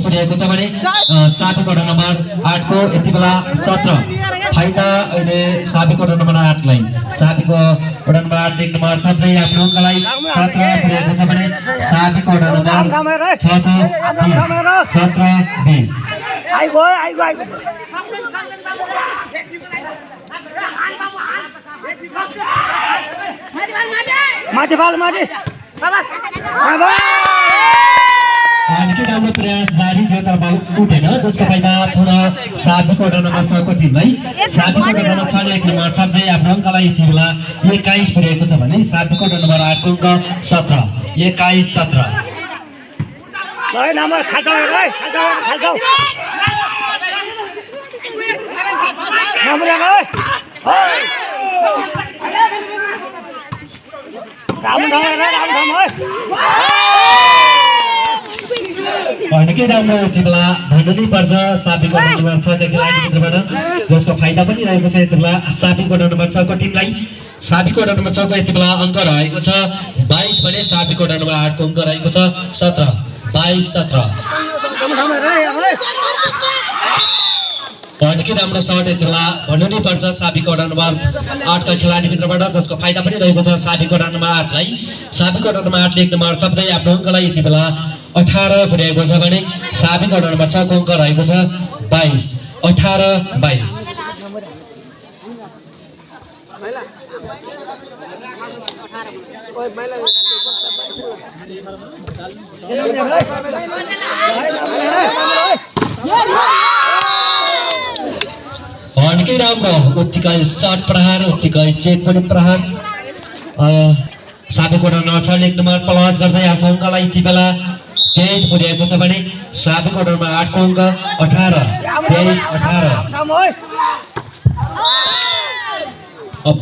पुगेको छ भने साबी कोडा नम्बर 8 को यति बेला 17 फाइदा अहिले साबी कोडा नम्बर 8 लाई साबीको कोडा नम्बर 8 लेख्न नम्बर थप्दै आफ्नो अङ्कलाई 17 पुगेको छ भने साबी कोडा नम्बर 6 को 17 20 आइगो माथि शाबाश निकै राम्रो प्रयास जारी थियो तर बल उठेन जसको फाइदा पुनः साबी कोडा नम्बर 6 को टिमलाई साबी कोडा नम्बर 6 ले 1 नम्बर थप्दै आफ्नो अङ्कलाई यति बेला 21 पुगेको छ भने साबी कोडा नम्बर 8 को अङ्क 17 21 17 ल नम्बर खाजाउ नम्बर निकै राम्रो यति बेला भन्नु नै पर्छ साबी कोडा नम्बर 6 को खेलाडीभित्रबाट जसको फाइदा पनि रहेको छ यति बेला साबी कोडा नम्बर 6 को टिमलाई साबी कोडा नम्बर 6 को यति बेला अङ्क रहेको छ 22 भने साबी कोडा नम्बर 8 को अङ्क रहेको छ 17 22 17 निकै राम्रो सर्ट यति बेला भन्नु नै पर्छ साबी कोडा नम्बर 8 का खेलाडीभित्रबाट जसको फाइदा पनि रहेको छ साबी कोडा नम्बर 8 लाई साबी कोडा नम्बर 8 ले 1 नम्बर थप्दै आफ्नो अङ्कलाई यति बेला 18 पुगेको छ भने साबी कोडा नम्बर 6 को अङ्क रहेको छ 22 18 22 निकै राम्रो उत्तिकै सर्ट प्रहार उत्तिकै चेक पनि प्रहार साबी कोडा नम्बर 6 ले 1 नम्बर प्लस गर्दै आफ्नो अङ्कलाई यति बेला 23 पुगेको छ भने साबी कोडा नम्बर 8 को अङ्क 18 23 18 अब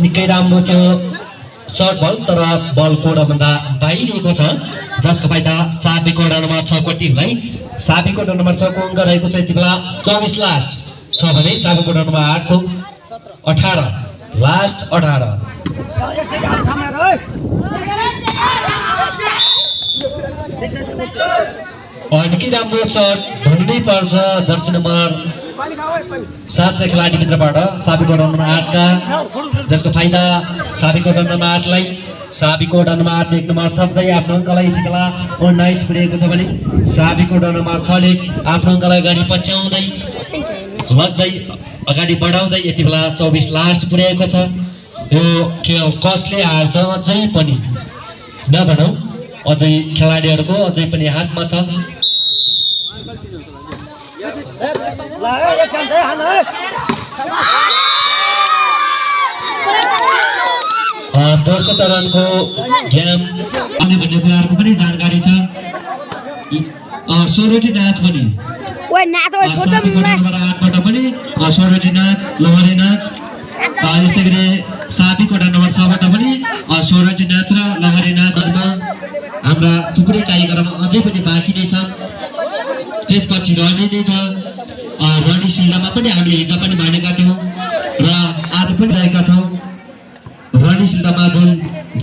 निकै राम्रो थियो सर्ट बल तर बल कोडा भन्दा बाहिरिएको छ जसको फाइदा साबी कोडा नम्बर 6 को टिमलाई साबी कोडा नम्बर 6 को अङ्क रहेको छ यति बेला 24 लास्ट छ भने साबी कोडा नम्बर 8 को 18 लास्ट 18 निकै राम्रो सर्ट भन्नु नै पर्छ जर्सी नम्बर 7 का खेलाडीभित्रबाट साबी कोडा नम्बर 8 का जसको फाइदा साबी कोडा नम्बर 8 लाई साबी कोडा नम्बर 8 ले 1 नम्बर थप्दै आफ्नो अङ्कलाई यति बेला 19 पुगेको छ भने साबी कोडा नम्बर 6 ले आफ्नो अङ्कलाई अगाडि पछ्याउँदै लग्दै अगाडि बढाउँदै यति बेला 24 लास्ट पुगेको छ यो खेल कसले हार्छ अझै पनि नभनौ अझै खेलाडीहरुको अझै पनि हातमा छ दोस्रो चरणको गेम अन्य भन्ने कुराहरुको पनि जानकारी छ सोरोटी नाच पनि ओए नाच ओए छोड्छ नम्बर 8 बाट पनि सोरोटी नाच लहरी नाच यसैगरी साबी कोडा नम्बर 6 बाट पनि सोरोटी नाच र लहरी नाचमा हाम्रा थुप्रै कार्यक्रम अझै पनि बाँकी नै छन् त्यसपछि रनी नै छ रनी सिल्लामा पनि हामीले हिजो पनि भनेका थियौं र आज पनि रहेका छौं रनी सिल्लामा जुन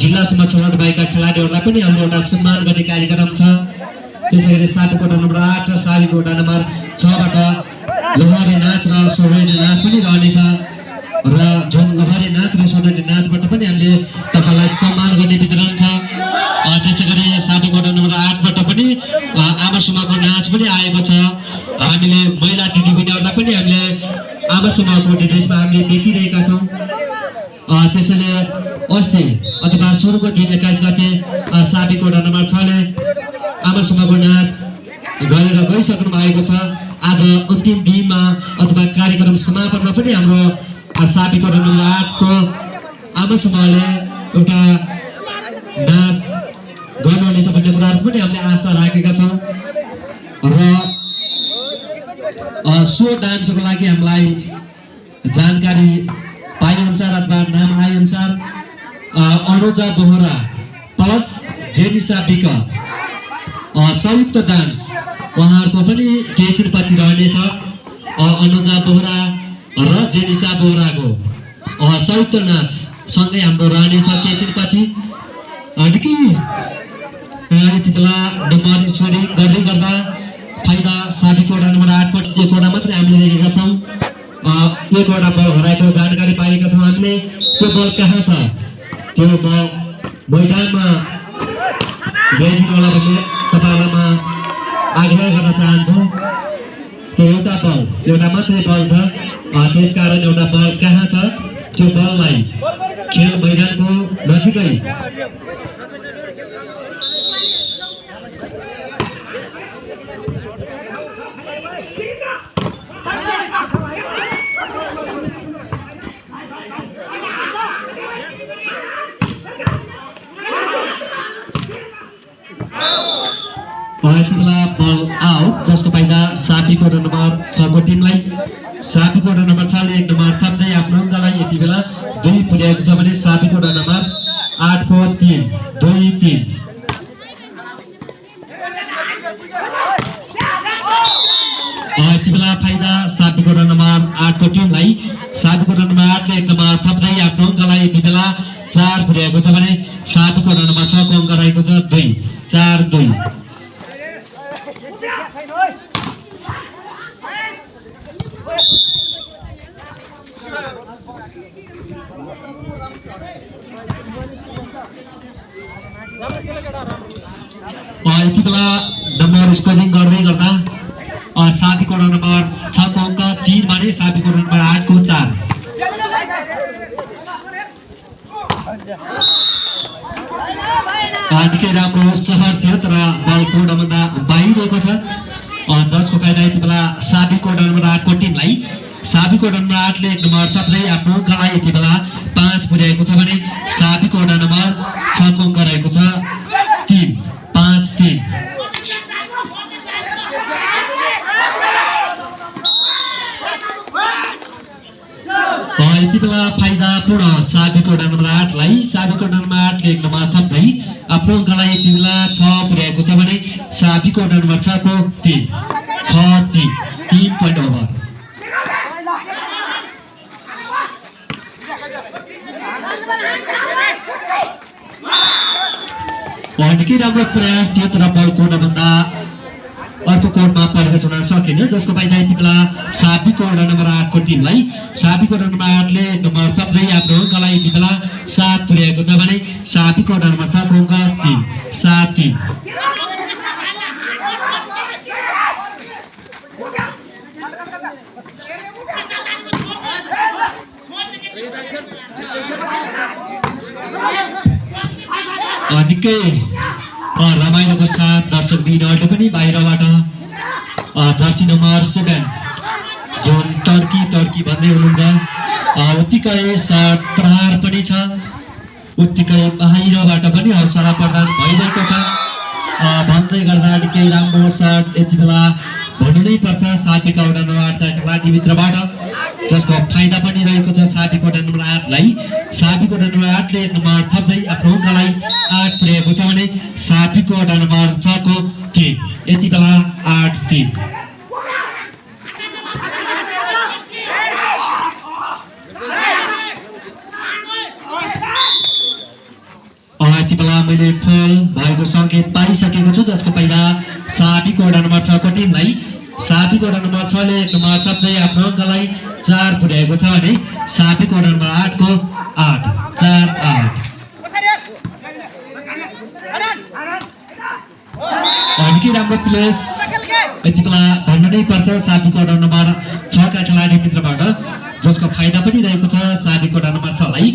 जिल्लासम्म छनौट भएका खेलाडीहरूलाई पनि हामीले एउटा सम्मान गर्ने कार्यक्रम छ त्यसैगरी साबी कोडा नम्बर 8 र साबी कोडा नम्बर 6 बाट लहरी नाच र सोरोटी नाच पनि रहनेछ र जुन लहरी नाच र सोरोटी नाचबाट पनि हामीले तपाईलाई सम्मान गर्ने वितरण छ त्यसैगरी साबी कोडा नम्बर 8 बाट पनि आमा समूहको नाच पनि आएको छ हामीले महिला दिदीबहिनीहरुलाई पनि हामीले आमा समूहको ड्रेसमा हामीले देखिरहेका छौं त्यसैले अस्ति अथवा सुरुको दिन 21 गते साबी कोडा नम्बर 6 ले आमा समूहको नाच गरेर गइसक्नु भएको छ आज अन्तिम दिनमा अथवा कार्यक्रम समापनमा पनि हाम्रो साबी कोडा नम्बर 8 को आमा समूहले एउटा नाच गर्नुहुनेछ भन्ने कुराहरु पनि हामीले आशा राखेका छौं र सो डान्सको लागि हामीलाई जानकारी पाए अनुसार अथवा नाम आए अनुसार अनुजा बोहरा प्लस जेनिसा बिक संयुक्त डान्स उहाँहरुको पनि केही पछि रहनेछ अनुजा बोहरा र जेनिसा बोहराको संयुक्त नाच सँगै हाम्रो रहनेछ केही पछि निकै यति बेला डम्बरी छोरी गर्दै गर्दा फाइदा साबिक वडा नम्बर 8 को एक वडा मात्रै हामीले देखेका छौं। एक वडा बल हराएको जानकारी पाएका छौं हामीले। त्यो बल कहाँ छ? त्यो बल मैदानमा ल्याइदिनु होला भन्ने तपाईहरुमा आग्रह गर्न चाहन्छु। त्यो एउटा मात्रै बल छ, त्यसकारण एउटा बल कहाँ छ? त्यो बललाई खेल मैदानको नजिकै बल आउट, जसको फाइदा साबिक वडा नम्बर 6 को टिमलाई। साबिक वडा नम्बर 6 ले एक नम्बर थप्दै आफ्नो अङ्कलाई यति बेला 2 पुर्याएको छ भने साबिक वडा नम्बर 8 को 3 2-3। यति बेला फाइदा साबिक वडा नम्बर 8 को टिमलाई। साबिक वडा नम्बर 8 ले एक नम्बर थप्दै आफ्नो अङ्कलाई यति बेला 4 पुर्याएको छ भने साबिक वडा नम्बर 6 को अङ्क रहेको छ 2 4-2। यति बेला नम्बर स्कोरिङ गर्दै गर्दा साबिक वडा नम्बर 6 को अङ्क 3 भने साबिक वडा नम्बर 8 को 4। निकै राम्रो सहर थियो तर बल कोडाभन्दा बाहिर छ, जसको फाइदा यति बेला साबिक वडा नम्बर 8 को टिमलाई। साबिक वडा नम्बर 8 ले एक नम्बर थप्दै आफ्नो अङ्कलाई यति बेला 5 पुर्याएको छ भने साबिक वडा नम्बर 6 को अङ्क रहेको छ 3 5-3। यति बेला फाइदा पूर्ण साबिक वडा नम्बर 8 लाई। साबिक वडा नम्बर 8 ले एक नम्बर थप्दै आफ्नो अङ्कलाई यति बेला 6 पुर्याएको छ भने साबिक वडा नम्बर 6 को 3 6-3 3 पोइन्ट ओभर। निकै राम्रो प्रयास थियो तर बल कोर्नरभन्दा अर्को कोर्टमा प्रवेश हुन सकेन, जसको फाइदा यति बेला साबिक वडा नम्बर 8 को टिमलाई। साबिक वडा नम्बर 8 ले नम्बर थप्दै आफ्नो अङ्कलाई यति बेला 7 पुर्याएको छ भने साबिक वडा नम्बर 6 को अङ्क 3 7-3। निकै रमाइलोको साथ दर्शक बिनहरूले पनि बाहिरबाट जर्सी नम्बर 7 जुन टर्की भन्दै हुनुहुन्छ उत्तिकै साथ प्रहार पनि छ, उत्तिकै बाहिरबाट पनि हौसला प्रदान भइरहेको छ। भन्दै गर्दा निकै राम्रो साथ यति बेला भन्नु नै पर्छ साबिक वडा नम्बर 8 का खेलाडीभित्रबाट, जसको फाइदा पनि रहेको छ साबिक वडा नम्बर 8 लाई। साबिक वडा नम्बर 8 ले एक नम्बर थप्दै आफ्नो अङ्कलाई 8 पुर्याएको छ भने साबिक वडा नम्बर 6 को 3 यति बेला 8-3। यति बेला मैले खोल भएको सङ्केत पाइसकेको छु, जसको फाइदा साबिक वडा नम्बर 6 को टिमलाई। साबिक वडा नम्बर 6 ले एक नम्बर थप्दै आफ्नो अङ्कलाई 4 पुर्याएको छ भने साबिक वडा नम्बर 8 को 8 4-8। निकै राम्रो प्लेस यति बेला भन्नु नै पर्छ साबिक वडा नम्बर 6 का खेलाडी मित्रबाट, जसको फाइदा पनि रहेको छ साबिक वडा नम्बर 6 लाई।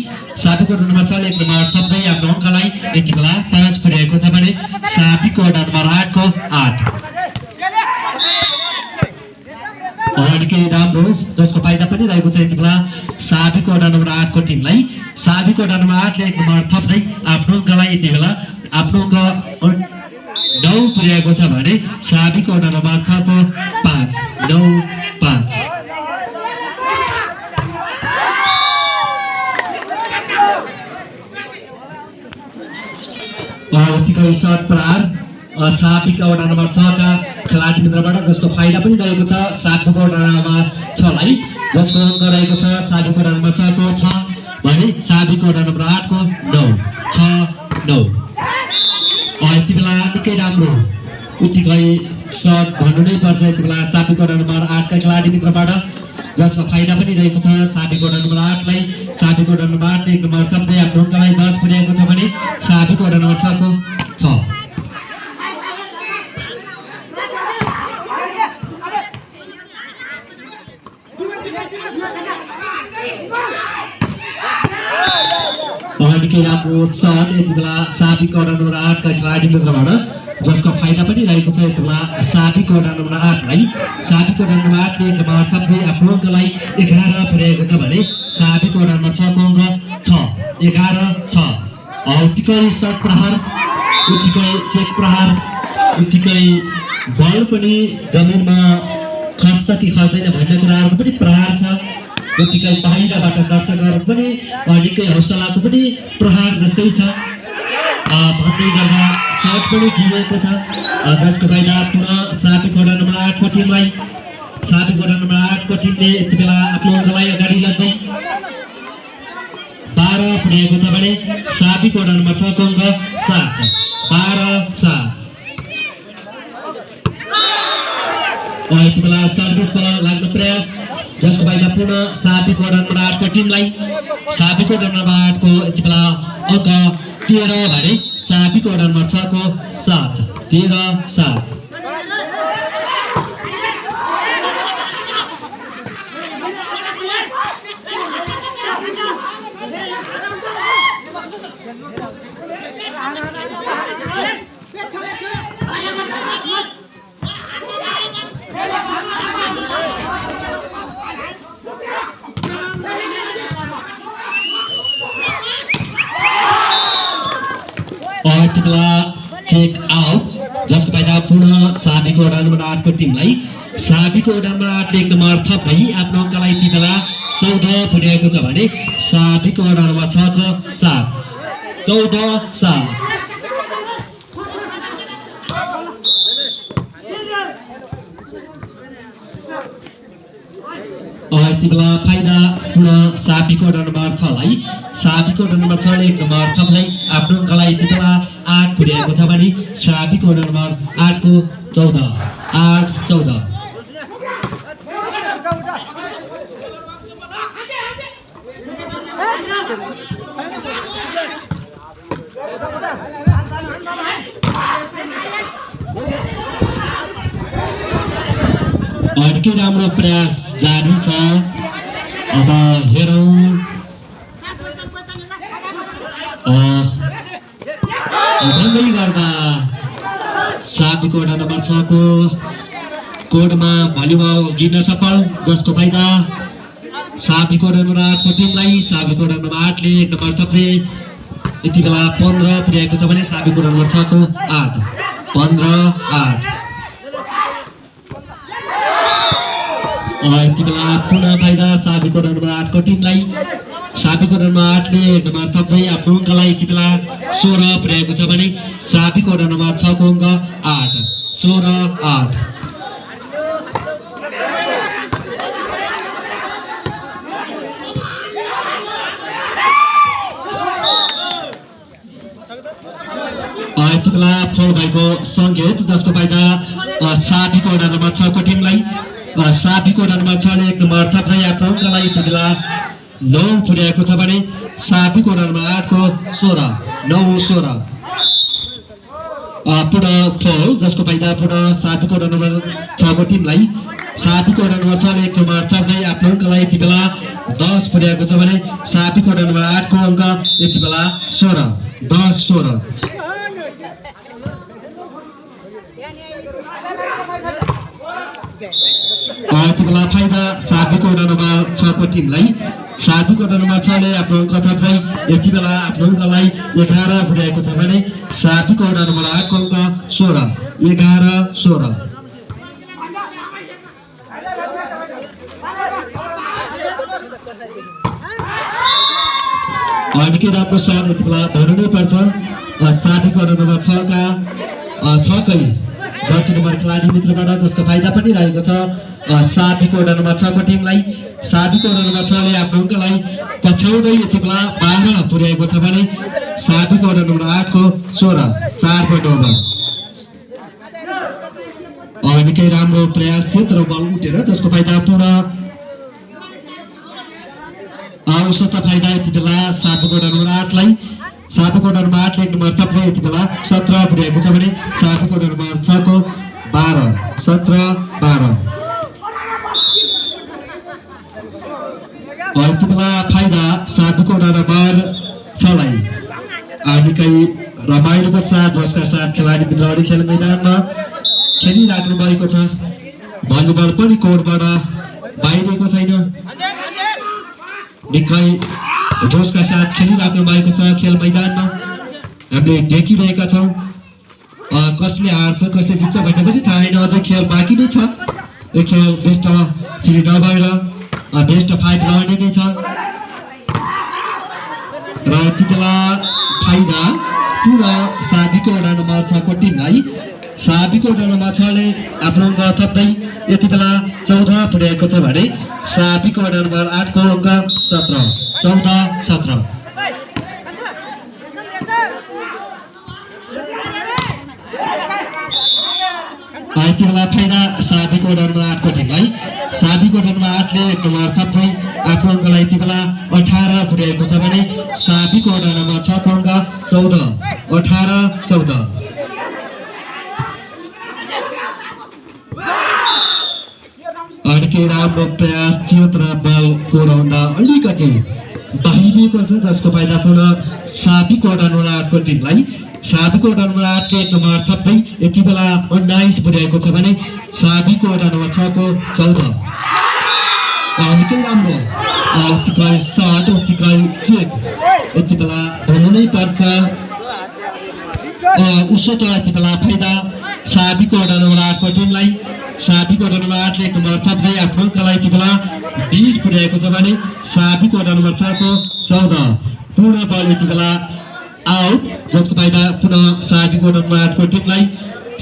साबिक वडा नम्बर 6 ले एक नम्बर थप्दै आफ्नो अङ्कलाई यति बेला 5 पुर्याएको छ भने साबिक वडा नम्बर 8 को 8। निकै राम्रो, जसको फाइदा पनि रहेको छ यति बेला साबिक वडा नम्बर 8 को टिमलाई। साबिक वडा नम्बर 8 ले एक नम्बर थप्दै आफ्नो अङ्कलाई यति बेला आफ्नो अङ्क 9 पुर्याएको छ भने साबिक वडा नम्बर 6 को 5 9-5। उत्तिकै सर्ट प्रहार साबिक वडा नम्बर 6 का खेलाडी मित्रबाट, जसको फाइदा पनि रहेको छ साबिक वडा नम्बर 6 लाई, जसको अङ्क रहेको छ साबिक वडा नम्बर 6 को 6 भने साबिक वडा नम्बर 8 को 9 6-9। यति बेला निकै राम्रो उत्तिकै सट भन्नु नै पर्छ यति बेला सापी कोडा नम्बर 8 का खेलाडी मित्रबाट जसको फाइदा पनि रहेको छ सापी कोडा नम्बर 8 लाई सापी कोडा नम्बर 8 ले एक नम्बर थप्दै आफ्नो अङ्कलाई 10 पुर्याएको छ भने सापी कोडा नम्बर 6 को 6 निकै राम्रो सट यति बेला सापी कोडा नम्बर 8 का खेलाडी मित्रबाट जसको फाइदा पनि रहेको छ यति बेला सापी कोडा नम्बर 8 लाई सापी कोडा नम्बर 8 ले एक नम्बर थप्दै आफ्नो अङ्कलाई 11 पुर्याएको छ भने सापी कोडा नम्बर 6 को अङ्क 6 11 6 उत्तिकै सट प्रहार उत्तिकै चेक प्रहार उत्तिकै बल पनि जमिनमा खस्छ कि खस्दैन भन्ने कुराहरूको पनि प्रहार छ उत्तिकै बाहिरबाट दर्शकहरू पनि निकै हौसलाको पनि प्रहार जस्तै छ भन्दै गर्दा सट पनि दिएको छ जसको फाइदा पुनः सापी कोडा नम्बर 8 को टिमलाई सापी कोडा नम्बर 8 को टिमले यति बेला आफ्नो अङ्कलाई अगाडि लग्दै 12 पुर्याएको छ भने सापी कोडा नम्बर 6 को अङ्क 7 12 7 यति बेला सर्भिसको लाग्ने प्रयास जसको फाइदा पुनः सापी कोडा नम्बर 8 को टिमलाई सापी कोडा नम्बर 8 को यति बेला अङ्क 13 भने सापी कोडा नम्बर 6 को 7 13 7 चेक आउट जसको फाइदा पुनः सापी कोडा नम्बर 8 को टिमलाई सापी कोडा नम्बर 8 ले एक नम्बर थप भई आफ्नो अङ्कलाई यति बेला 14 पुर्याएको छ भने सापी कोडा नम्बर 6 को 7 14 7 यति बेला फाइदा पुनः सापी कोडा नम्बर 6 लाई सापी कोडा नम्बर 6 ले एक नम्बर थपलाई आफ्नो अङ्कलाई यति बेला 8 पुर्याएको छ भने सापी कोडा नम्बर 8 को 14 8 14 अर्कै राम्रो प्रयास जारी छ अब हेरौँ भन्दै गर्दा सापी कोडा नम्बर 6 को कोडमा भलिबल गिर्न सफल जसको फाइदा सापी कोडा नम्बर 8 को टिमलाई सापी कोडा नम्बर 8 ले एक नम्बर थप्दै यति बेला 15 पुर्याएको छ भने सापी कोडा नम्बर 6 को 8 15 8 यति बेला पुनः फाइदा सापी कोडा नम्बर 8 को टिमलाई सापी कोडा नम्बर 8 ले एक नम्बर थप्दै आफ्नो अङ्कलाई यति बेला 16 पुर्याएको छ भने सापी कोडा नम्बर 6 को अङ्क 8 16 8 यति बेला फोल भएको सङ्केत जसको फाइदा सापी कोडा नम्बर 6 को टिमलाई सापी कोडा नम्बर 6 ले एक नम्बर थप्दै आफ्नो अङ्कलाई यति बेला 9 पुर्याएको छ भने सापी कोडा नम्बर 8 को 16 9 16 पुनः फोल जसको फाइदा पुनः सापी कोडा नम्बर 6 को टिमलाई सापी कोडा नम्बर 6 ले एक नम्बर थप्दै आफ्नो अङ्कलाई यति बेला 10 पुर्याएको छ भने सापी कोडा नम्बर 8 को अङ्क यति बेला 16 10 16 यति बेला फाइदा सापी कोडा नम्बर 6 को टिमलाई सापी कोडा नम्बर 6 ले आफ्नो अङ्क थप्दै यति बेला आफ्नो अङ्कलाई 11 पुर्याएको छ भने सापी कोडा नम्बर 8 को अङ्क 16 11 16 निकै राम्रो सट यति बेला भन्नु नै पर्छ सापी कोडा नम्बर 6 का 6 कै जर्सी नम्बर खेलाडी मित्रबाट जसको फाइदा पनि रहेको छ सापी कोडा नम्बर 6 को टिमलाई सापी कोडा नम्बर 6 ले आफ्नो अङ्कलाई पछ्याउँदै यति बेला 12 पुर्याएको छ भने सापी कोडा नम्बर 8 को 16 4 पोइन्ट ओभर निकै राम्रो प्रयास थियो तर बल उठेर जसको फाइदा पूर्ण आवश्यक फाइदा यति बेला सापकोटा नम्बर 8 लाई सापकोटा नम्बर 8 ले नम्बर थप्दै यति बेला 17 पुर्याएको छ भने सापकोटा नम्बर 6 को 12 17 12 यति बेला फाइदा सापकोटा नम्बर 6 लाई निकै रमाइलोको साथ जसका साथ खेलाडी विद्यार्थी खेल मैदानमा खेलिराख्नु भएको छ भलिबल पनि कोर्टबाट बाहिरिएको छैन निकै जोसका साथ खेलिराख्नु भएको छ खेल मैदानमा हामीले देखिरहेका छौँ कसले हार्छ कसले जित्छ भन्ने पनि थाहा छैन अझै खेल बाँकी नै छ यो खेल बेस्ट 3 नभएर बेस्ट 5 रहने नै छ र यति बेला फाइदा पुरा साबीको वडा नम्बर 6 को टिमलाई साबीको वडा नम्बर 6 ले आफ्नो अङ्क थप्दै यति बेला 14 पुर्याएको छ भने साबीको वडा नम्बर 8 को अङ्क 17 14 17 यति बेला फाइदा साबीको वडा नम्बर 8 को टिमलाई साबीको वडा नम्बर 8 ले एक नम्बर थप्दै आफ्नो अङ्कलाई यति बेला 18 पुर्याएको छ भने साबीको वडा नम्बर 6 को अङ्क 14 18 14 निकै राम्रो प्रयास थियो तर बल कोराउँदा अलिकति बाहिरिएको छ जसको फाइदा पुनः साबीको वडा नम्बर 8 को टिमलाई साबीको वडा नम्बर 8 ले नम्बर थप्दै यति बेला 19 पुर्याएको छ भने साबीको वडा नम्बर 6 को 14 निकै राम्रो उत्तिकै सर्ट उत्तिकै चेक यति बेला धुनु नै पर्छ उसो त यति बेला फाइदा साबीको वडा नम्बर 8 को टिमलाई साबीको वडा नम्बर 8 ले एक नम्बर थप्दै आफ्नो अङ्कलाई यति बेला 20 पुर्याएको छ भने साबीको वडा नम्बर 6 को 14 पूर्ण बल यति बेला आउट जसको फाइदा पुनः साबीको वडा नम्बर 8 को टिमलाई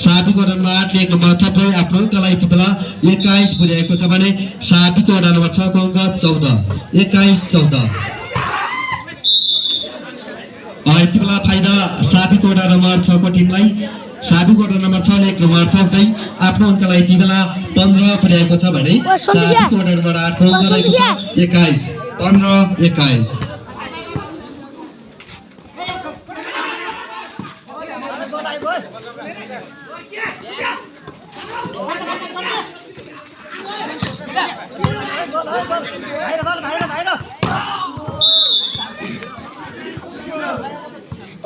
साबीको वडा नम्बर 8 ले एक नम्बर थप्दै आफ्नो अङ्कलाई यति बेला 21 पुर्याएको छ भने साबीको वडा नम्बर 6 को अङ्क 14 21 14 यति बेला फाइदा साबीको वडा नम्बर 6 को टिमलाई साबीको वडा नम्बर 6 ले एक नम्बर थप्दै आफ्नो अङ्कलाई यति बेला 15 पुर्याएको छ भने साबीको वडा नम्बर 8 को अङ्क रहेको छ 21 15 21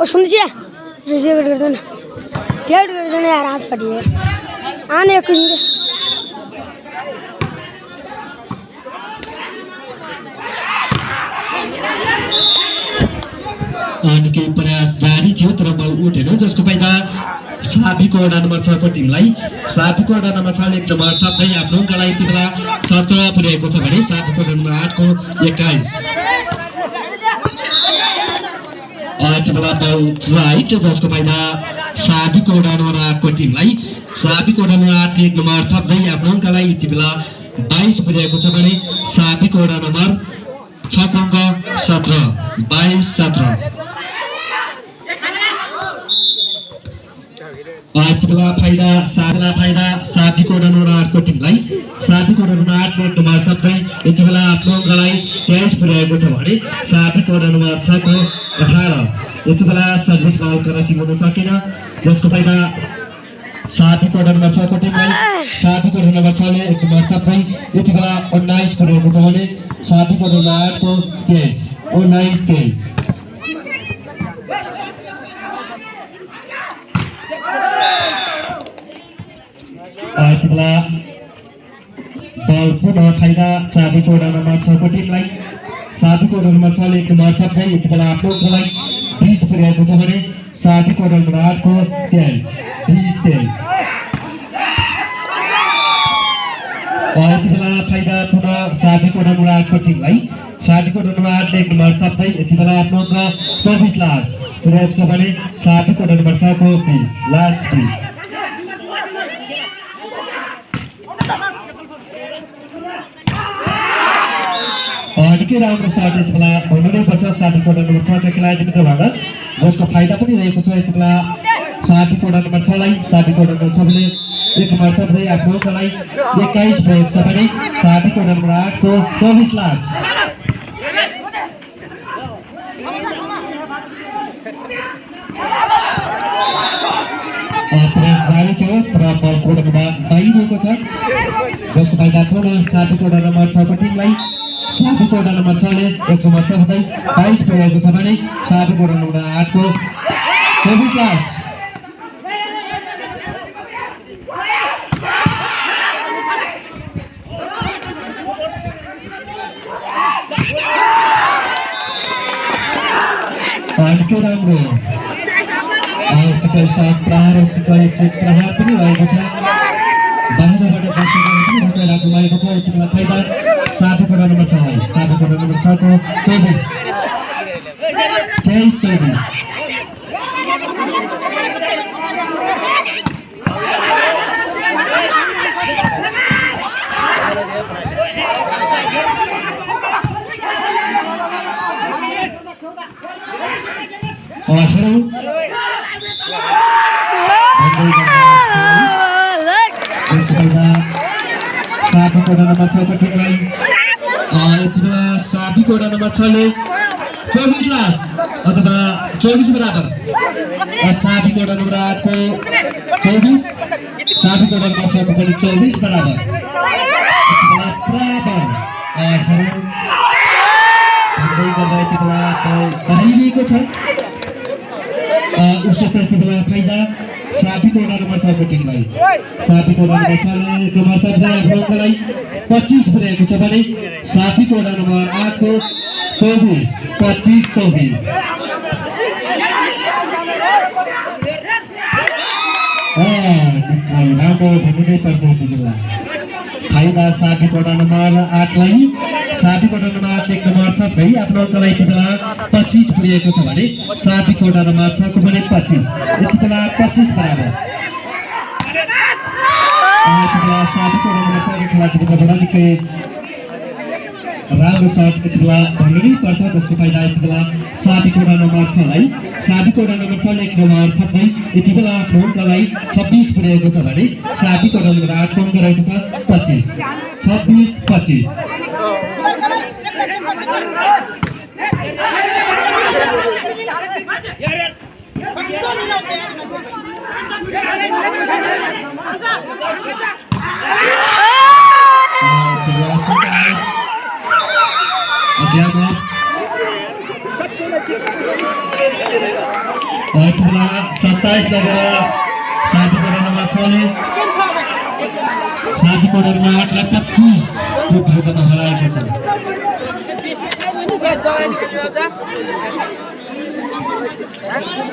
सुन्दैछ रेकर्ड गर्दैन यार हातपट्टि आने निकै प्रयास जारी थियो तर बल उठेन जसको फाइदा साबीको वडा नम्बर 6 को टिमलाई साबीको वडा नम्बर 6 ले एक नम्बर थप्दै आफ्नो अङ्कलाई यति बेला 17 पुर्याएको छ भने साबीको वडा नम्बर 8 को 21 यति बेला बल राइट जसको फाइदा साबीको वडा नम्बर 8 को टिमलाई साबीको वडा नम्बर 8 ले एक नम्बर थप्दै आफ्नो अङ्कलाई यति बेला 22 पुर्याएको छ भने साबीको वडा नम्बर 6 को अङ्क 17 22 17 यति बेला फाइदा साबीको वडा नम्बर 8 को टिमलाई साबीको वडा नम्बर 8 ले एक नम्बर थप्दै यति बेला आफ्नो अङ्कलाई 23 पुर्याएको छ भने साबीको वडा नम्बर 6 को 18 यति बेला सर्भिस बल क्रसिङ हुन सकेन जसको फाइदा साबीको वडा नम्बर 6 को टिमलाई साबीको वडा नम्बर 6 ले एक नम्बर थप्दै यति बेला 19 पुर्याएको छ भने साबीको वडा नम्बर 8 को 23 19 23 यति बेला बल पुनः फाइदा साबीको वडा नम्बर 6 को टिमलाई साबीको वडा नम्बर 6 ले एक नम्बर थप्दै यति बेला आफ्नो अङ्कलाई 20 पुर्याएको छ भने साबीको वडा नम्बर 8 को 23 20 23 यति बेला फाइदा पुनः साबीको वडा नम्बर 8 को टिमलाई साबीको वडा नम्बर 8 ले एक नम्बर थप्दै यति बेला आफ्नो अङ्क 24 लास्ट पुर्याएको छ भने साबीको वडा नम्बर 6 को 20 लास्ट 20 निकै राम्रो सर्ट यति बेला भन्नु नै पर्छ साबीको वडा नम्बर 6 का खेलाडी मित्रबाट जसको फाइदा पनि रहेको छ यति बेला साबीको वडा नम्बर 6 लाई साबीको वडा नम्बर 6 ले एक नम्बर थप्दै आफ्नो कलाई 21 प्रयोग छ भने साथीको नम्बर 8 को 24 लास्ट प्रयास जारी थियो तर बल कोर्टमा बाहिरिएको छ जसको फाइदा ठुलो साथीको नम्बर 6 को टिमलाई साथीको नम्बर 6 ले एक नम्बर थप्दै 22 प्रयोग छ भने साथीको नम्बर 8 को 24 लास्ट के राम्रो आर्टिकल 7 प्रहार आर्टिकल 1 प्रहार पनि भएको छ बाहिरबाट दर्शकहरू पनि रुचाइ राख्नु भएको छ यति बेला फाइदा साथीको नम्बर 6 लाई साथीको नम्बर 6 को 24 23-24 साथीको नम्बर 6 को टिमलाई यति बेला साथीको नम्बर 6 ले 24 लास्ट अथवा 24 बराबर साथीको नम्बर 8 को 24 साथीको नम्बर 6 को पनि 24 बराबर यति बेला बराबर भन्दै गर्दा यति बेला बाहिरिएको छ उसको यति बेला फाइदा साथीको नम्बर 6 को टिमलाई साथीको नम्बर 6 ले नम्बर आफ्नो कलाई 25 पुर्याएको छ भने साथीको नम्बर 8 को 24 25-24 राम्रो भन्नु नै पर्छ यति बेला फाइदा साथीको नम्बर 8 लाई साथीको नम्बर 8 एक नम्बर थप्दै आफ्नो कलाई यति बेला 25 पुर्याएको छ भने साथीको नम्बर 6 को पनि 25 यति बेला 25 बराबर यति बेला साथीको नम्बर 6 को खेलाडीबाट निकै राम्रो शट यति बेला भन्नु नै पर्छ जसको फाइदा यति बेला साथीको नम्बर 6 लाई साथीको नम्बर 6 ले एक नम्बर थप्दै यति बेला आफ्नो कलाई 26 पुर्याएको छ भने साथीको नम्बर 8 को रहेको छ 25 26-25 अध्यापक 27 लगेर साथीको नम्बर 6 ले साथीको नम्बर 8 लाई 25 को विरुद्धमा हराएको छ